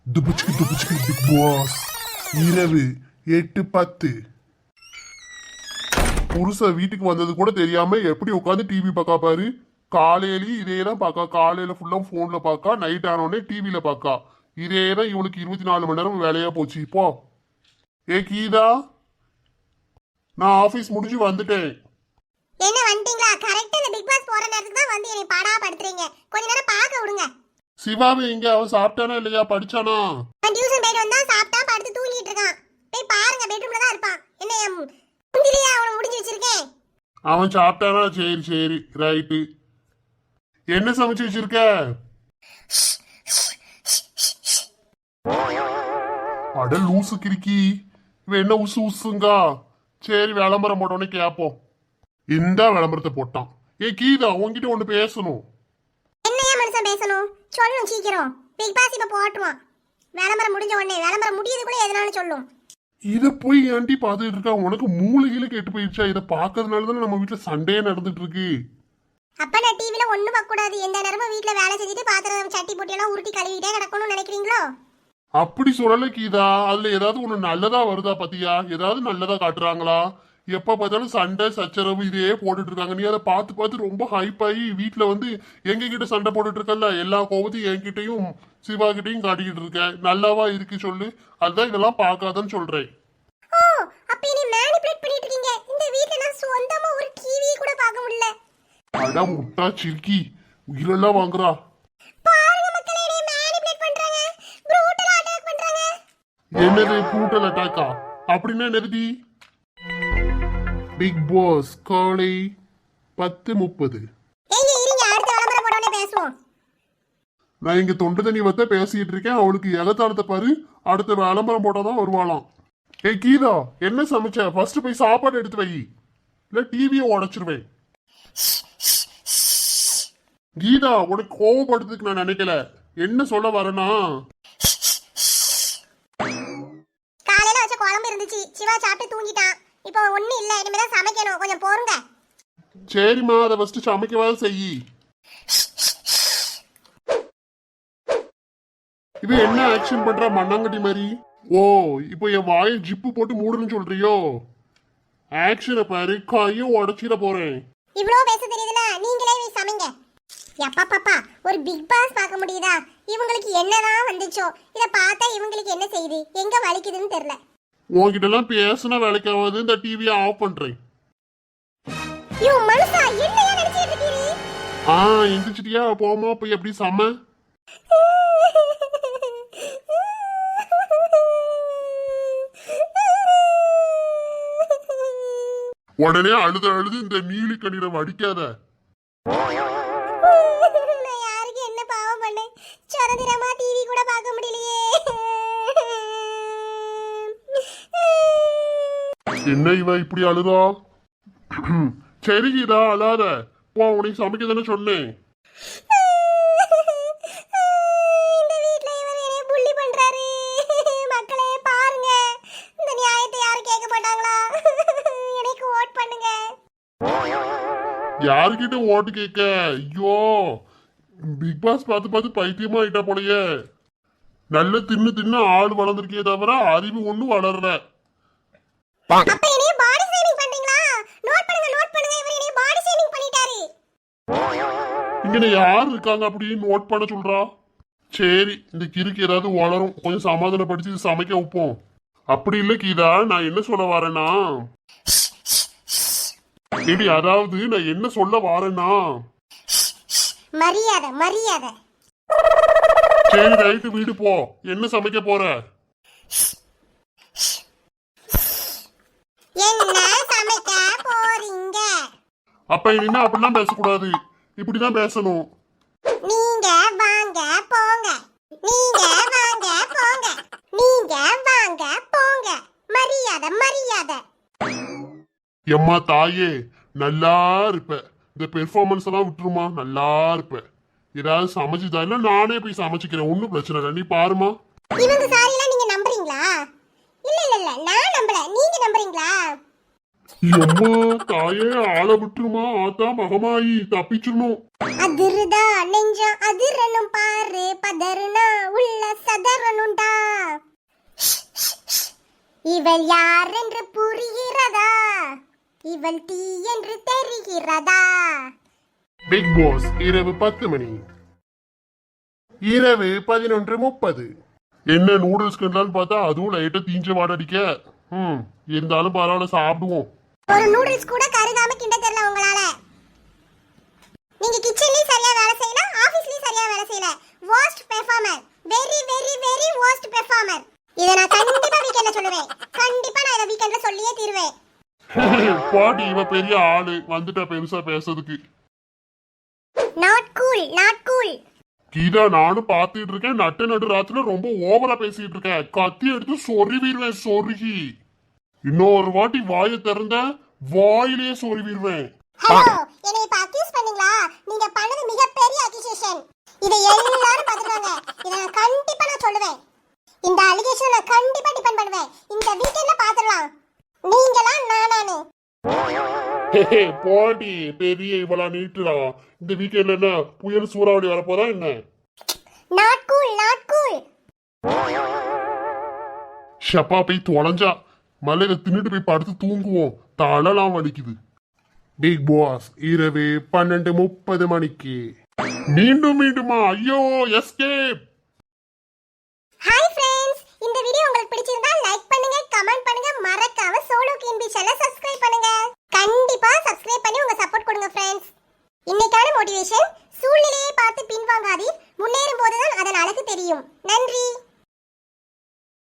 துபுச்சுக்கு துபுச்சுக்கு big pass இரவு 8:10. புருஷன் வீட்டுக்கு வந்தது கூட தெரியாம எப்படி உட்காந்து டிவி பார்க்கா பாரு. காலையிலயும் இதே தான் பார்க்கா, காலையில ஃபுல்லா போன்ல பார்க்கா, நைட் ஆனோடனே டிவியில பார்க்கா. இதே தான் இவளுக்கு 24 மணி நேரம் வேலையா போச்சு. இப்போ ஏ கீதா, நான் ஆபீஸ் முடிஞ்சு வந்துட்டேன். என்ன வந்துட்டீங்களா? கரெக்ட்டா இந்த பிக் பாஸ் போற நேரத்துக்கு தான் வந்து என்னை பாடா படுத்துறீங்க. கொஞ்ச நேரம் பார்க்க விடுங்க. சிவாவை எங்க? அவன் சாப்பிட்டானா இல்லையா? படிச்சானா? நான் டியூஷன் போயிட்டு வந்தா சாப்பிட்டா படுத்து தூங்கிட்டு இருக்கான். போய் பாருங்க, பெட்ரூம்ல தான் இருப்பான். என்ன முந்திரியா அவனை முடிஞ்சு வச்சிருக்கேன். அவன் சாப்பிட்டானா? சரி சரி ரைட்டு. என்ன சமைச்சு வச்சிருக்க? அட லூசு கிறுக்கி, இவன் என்ன உசு உசுங்கா? சரி விளம்பரம் போட்டோன்னே கேப்போம். இந்த விளம்பரத்தை போட்டான். ஏ கீதா, உன்கிட்ட ஒண்ணு பேசணும். என்னையா மனுஷன் பேசணும்? சொல்லணும் சீக்கிரம். பிக் பாஸ் இப்ப போட்டுருவான். விளம்பரம் முடிஞ்ச உடனே, விளம்பரம் முடியதுக்குள்ள எதனாலும் சொல்லும். இத போய் ஏன்டி பாத்துட்டு இருக்கா? உனக்கு மூளையில கெட்டு போயிடுச்சா? இதை பாக்குறதுனாலதான் நம்ம வீட்டுல சண்டையே நடந்துட்டு இருக்கு. அப்ப நான் டிவில ஒண்ணு பார்க்க கூடாது, எந்த நேரமும் வீட்டுல வேலை செஞ்சுட்டு பாத்திரம் சட்டி போட்டி எல்லாம் உருட்டி கழுவிட்டே கிடக்கணும்னு நினைக்கிறீங்களோ? அப்படி சொல்லல கீதா. அதுல ஏதாவது ஒண்ணு நல்லதா வருதா பாத்தியா? ஏதாவது நல்லதா காட்டுறாங்களா? எப்ப பார்த்தாலும் சண்டை சச்சரவு இதே போட்டுட்டு இருக்காங்க. நீ அதை பார்த்து பார்த்து ரொம்ப ஹைப் ஆகி வீட்டுல வந்து எங்க கிட்ட சண்டை போட்டுட்டு இருக்கல, எல்லா கோபத்தையும் என்கிட்டயும் சிவா கிட்டையும் காட்டிக்கிட்டு இருக்க. நல்லாவா இருக்கு சொல்லு? அதுதான் இதெல்லாம் பார்க்காதன்னு சொல்றேன். ஓ, அப்ப நீ மேனிபுலேட் பண்ணிட்டு இருக்கீங்க. இந்த வீட்ல நான் சொந்தமா ஒரு டிவி கூட பார்க்க முடியல. அட முட்டா சிரிக்கி, உயிரெல்லாம் வாங்குறா. பாருங்க மக்களே, என்னை மேனிபுலேட் பண்றாங்க. ப்ரூட்டலா அட்டாக் பண்றாங்க. என்னது ப்ரூட்டல் அட்டாக்கா? அப்படின்னா என்னது? பிக் பாஸ் காலை 10:30. ஏங்க இருங்க, அடுத்த விளம்பரம் போடனே பேசுவோம். நான் இங்க தொண்டு தண்ணி வத்த பேசிட்டு இருக்கேன். அவளுக்கு எகத்தாளத்தை பாரு. அடுத்த விளம்பரம் போட்டாதான் வருவாளாம். ஏய் கீதா, என்ன சமைச்ச? ஃபர்ஸ்ட் போய் சாப்பாடு எடுத்து வை, இல்ல டிவியை உடைச்சிருவேன். கீதா, உனக்கு கோவப்படுறதுக்கு நான் நினைக்கல. என்ன சொல்ல வரேன்னா, காலையில வச்ச குழம்பு இருந்துச்சு, சிவா சாப்பிட்டு தூங்கிட்டான். இப்போ ஒண்ணு இல்ல, இனிமேதான் சமைக்கணும். கொஞ்சம் போருங்க. சரிம்மா, அதை ஃபர்ஸ்ட் சமைக்கவாது செய். இது என்ன ஆக்ஷன் பண்ற மண்ணாங்கட்டி மாதிரி? ஓ, இப்போ என் வாயை ஜிப்பு போட்டு மூடுன்னு சொல்றியோ? ஆக்ஷனை பாரு, கையும் உடச்சிட போறேன். இவ்ளோ பேச தெரியுதுல, நீங்களே போய் சமைங்க. எப்பா பாப்பா, ஒரு பிக் பாஸ் பார்க்க முடியுதா? இவங்களுக்கு என்னதான் வந்துச்சோ? இத பார்த்தா இவங்களுக்கு என்ன செய்யுது, எங்க வலிக்குதுன்னு தெரியல. உன்கிட்ட எல்லாம் பேசினா வேலைக்காவது. இந்த டிவியை ஆஃப் பண்றேன். யோ மனுஷா, என்னையா நினைச்சிட்டு இருக்கீங்க? எந்திரிச்சிட்டியா? போமா போய் எப்படி சம. உடனே அழுது அழுது இந்த நீலி கண்ணீரை வடிக்காத. நான் யாருக்கு என்ன பாவம் பண்ணேன்? சுதந்திரமா டிவி கூட பார்க்க முடியலையே. என்ன இவ இப்படி அழுதா? சரி கீதா, அழாத. போ, உனக்கு சமைக்க தானே சொன்னேன். இந்த வீட்ல இவர் என்னைய புள்ளி பண்றாரு. மக்களே பாருங்க, இந்த நியாயத்தை யாரும் கேட்க மாட்டாங்களா? எனக்கு ஓட் பண்ணுங்க. யாருக்கிட்ட ஓட்டு கேட்க? ஐயோ, பிக் பாஸ் பார்த்து பார்த்து பைத்தியமா ஆயிட்டா போலயே. நல்ல தின்னு தின்னு ஆள் வளர்ந்துருக்கே தவிர அறிவு ஒண்ணும் வளரல. அப்ப என்னைய பாடி ஷேமிங் பண்றீங்களா? நோட் பண்ணுங்க, நோட் பண்ணுங்க. இவர் என்னைய பாடி ஷேமிங் பண்ணிட்டாரு. இங்க யார் இருக்காங்க அப்படின்னு நோட் பண்ண சொல்றா? சரி, இந்த கிறுக்கு ஏதாவது வளரும். கொஞ்சம் சமாதானப்படுத்தி சமைக்க வைப்போம். அப்படி இல்ல கீதா, நான் என்ன சொல்ல வரேன்னா, சரி அதாவது நான் என்ன சொல்ல வரேன்னா, மரியாதை மரியாதை. சரி ரைட்டு, வீடு போ. என்ன சமைக்க போற? என்ன சமைக்க போறீங்க? அப்ப இனிமே அப்படிலாம் பேசக்கூடாது, இப்படிதான் பேசணும். நீங்க வாங்க போங்க, நீங்க வாங்க போங்க, நீங்க வாங்க போங்க. மரியாதை மரியாதை. எம்மா தாயே, நல்லா இருப்ப. இந்த பெர்ஃபார்மன்ஸ் எல்லாம் விட்டுருமா, நல்லா இருப்ப. ஏதாவது சமைச்சுதா? இல்ல நானே போய் சமைச்சுக்கிறேன், ஒன்னும் பிரச்சனை இல்லை. நீ பாருமா. இவங்க சாரி எல்லாம் நீங்க நம்புறீங்களா? இல்ல இல்ல இல்ல, நான் நம்பல, நீங்க நம்புறீங்களா? எம்மா தாயே, ஆளை விட்டுருமா. ஆத்தா மகமாயி தப்பிச்சிடணும். அதிருதா நெஞ்சம் அதிரணும் பாரு, பதறுனா உள்ள சதறணும். இவள் யார் என்று புரிகிறதா, இவள் தீ என்று தெரிகிறதா. பிக் பாஸ் இரவு 10 மணி. இரவு 11:30. என்ன நூடுல்ஸ் கிண்டான்னு பார்த்தா அதுவும் லைட்டா தீஞ்ச வாடடிக்க. இருந்தாலும் பரவாயில்ல, சாப்பிடுவோம். ஒரு நூடுல்ஸ் கூட கருகாம கிண்ட தெரியல உங்களால. நீங்க கிச்சன்லயும் சரியா வேலை செய்யல, ஆபீஸ்லயும் சரியா வேலை செய்யல. worst performer, very very very worst performer. இத நான் கண்டிப்பா வீக்கெண்ட்ல சொல்லுவேன். கண்டிப்பா நான் இத வீக்கெண்ட்ல சொல்லியே தீருவேன். பாட்டி இவ பெரிய ஆளு வந்துட்டா பெருசா பேசுறதுக்கு. not cool, not cool. Geetha, நானும் பாத்துட்டு இருக்கேன். நடு ராத்திரில ரொம்ப ஓவரா பேசிட்டு இருக்கேன். கத்தி எடுத்து சொருவிடுவேன், சொருகி. இன்னொரு வாட்டி வாயை திறந்த வாயிலேயே சொருவிடுவேன். ஹலோ, என்னை இப்ப அக்யூஸ் பண்ணீங்களா? நீங்க பண்ணது மிகப்பெரிய அக்யூசேஷன். இதை எல்லாரும் பாத்துறாங்க. இத நான் கண்டிப்பா நான் சொல்லுவேன். இந்த அலிகேஷன் நான் கண்டிப்பா டிபெண்ட் பண்ணுவேன். இந்த வீக்கெண்ட்ல பாத்துறலாம். நீங்களா நானானு. பாட்டி பெரிய இவளா நீட்டுடா. இந்த வீக்கெண்ட்ல என்ன புயல் சூறாவளி வரப்போதா என்ன? not cool, not cool. ஷப்பா போய் தொலைஞ்சா. மலையில தின்னுட்டு போய் படுத்து தூங்குவோம். தலைலாம் வலிக்குது. பிக் பாஸ் இரவு 12:30 மணிக்கு. மீண்டும் மீண்டுமா? ஐயோ, எஸ்கேப். ஹாய் ஃப்ரெண்ட்ஸ், இந்த வீடியோ உங்களுக்கு பிடிச்சிருந்தா லைக் பண்ணுங்க, கமெண்ட் பண்ணுங்க, மறக்காம சோலோ